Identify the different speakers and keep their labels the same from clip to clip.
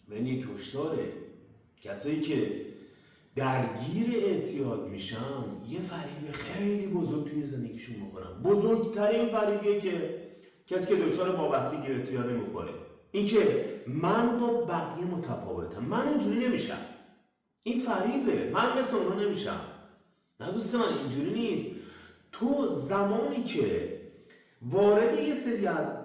Speaker 1: و این یک هشداره. کسایی که درگیر اعتیاد میشن یه فریب خیلی بزرگ توی زندگیشون میخورن. بزرگترین فریبیه که کسی که دچار وابستگی به اعتیاد میخوره این که من با بقیه متفاوتم، من اینجوری نمیشم. این فریبه، من مثل اونا نمیشم. نه دوست من، اینجوری نیست. تو زمانی که وارد یه سری از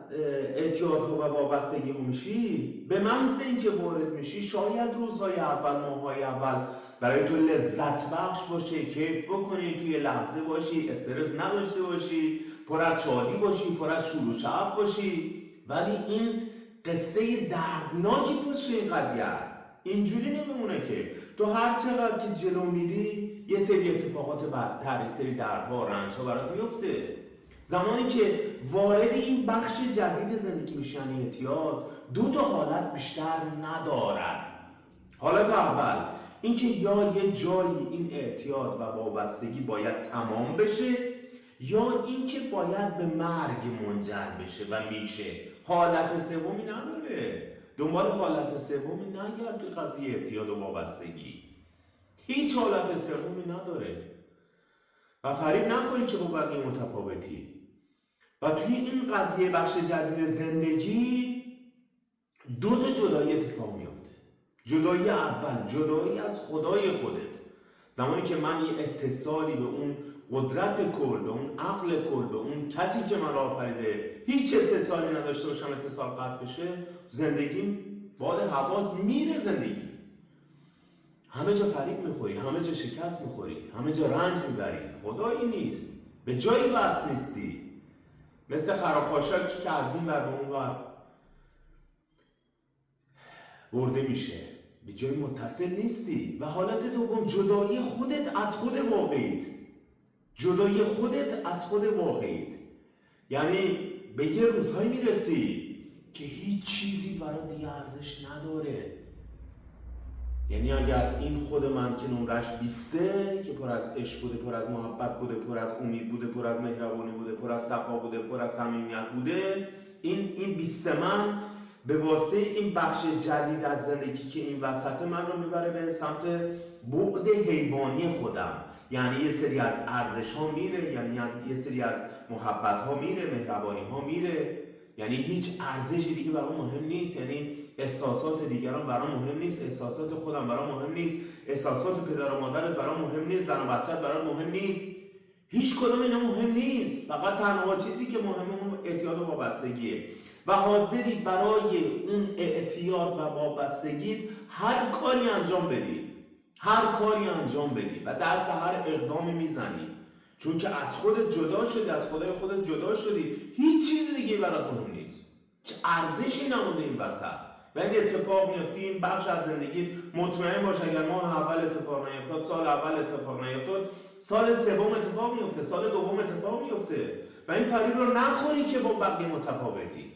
Speaker 1: اعتیادها و وابستگی ها میشی، به محض اینکه وارد میشی شاید روزهای اول، ماههای اول برای تو لذت بخش باشه، کیف بکنی، توی لحظه باشی، استرس نداشته باشی، پر از شادی باشی، پر از شور و شعف باشی، ولی این قصه دردناکی پشت این قضیه است. اینجوری نمیمونه که تو هر چقدر که جلو میری یه سری اتفاقات بدتر، یه سری دردها، رنجها برات میفته. زمانی که وارد این بخش جدید زندگی میشن اعتیاد، دو تا حالت بیشتر ندارد. حالت اول اینکه یا یه جایی این اعتیاد و وابستگی باید تمام بشه، یا اینکه باید به مرگ منجر بشه و میشه. حالت سومی نداره. دنبال حالت سومی نگرد توی قضیه اعتیاد و وابستگی. هیچ حالت سومی نداره و فریب نخوری که با بقیه متفاوتی. و توی این قضیه بخش جدید زندگی دو تا جدایی اتفاق میفته. جدایی اول، جدایی از خدای خودت. زمانی که من یه اتصالی به اون قدرت کل، به اون عقل کل، به اون کسی که من را آفریده هیچ اتصالی نداشته باشم، اتصال قطع بشه، زندگیم باد حواس میره. زندگی همه جا فریب میخوری، همه جا شکست میخوری، همه جا رنج میبری. خدایی نیست، به جایی وصل نیستی. مثل خرافاشاکی که از این ور به اون ور برده میشه، به جایی متصل نیستی. و حالت دوم، جدایی خودت از خود واقعیت. جدایی خودت از خود واقعیت یعنی به یه روزهایی میرسی که هیچ چیزی برای دیگه ارزش نداره. یعنی اگر این خود من که نمرش 20 که پر از عشق بوده، پر از محبت بوده، پر از امید بوده، پر از مهربانی بوده، پر از صفا بوده، پر از صمیمیت بوده، این 20 من به واسطه این بخش جدید از زندگی که این وسط من رو میبره به سمت بعد حیوانی خودم. یعنی یه سری از ارزش ها میره، یعنی یه سری از محبت ها میره، مهربانی ها میره، یعنی هیچ ارزشی دیگه برام مهم نیست. یعنی احساسات دیگران برام مهم نیست، احساسات خودم برام مهم نیست، احساسات پدر و مادرت برام مهم نیست، زن و بچه‌ت برام مهم نیست. هیچ کدوم اینا مهم نیست. فقط تنها چیزی که مهمه اون اعتیاد و وابستگیه و حاضری برای اون اعتیاد و وابستگی هر کاری انجام بدی، هر کاری انجام بدی و دست هر اقدامی میزنی، چون که از خودت جدا شدی، از خدای خودت جدا شدی. هیچ چیز دیگه برات مهم نیست. چه ارزشی نمونده این وسط. و این اتفاق میفته این بخش از زندگی. مطمئن باش اگر ماه اول اتفاق نیفتاد، سال اول اتفاق نیفتاد، سال سوم اتفاق میفته، سال دوم اتفاق میفته. و این فریب رو نخوری که با بقیه متفاوتی.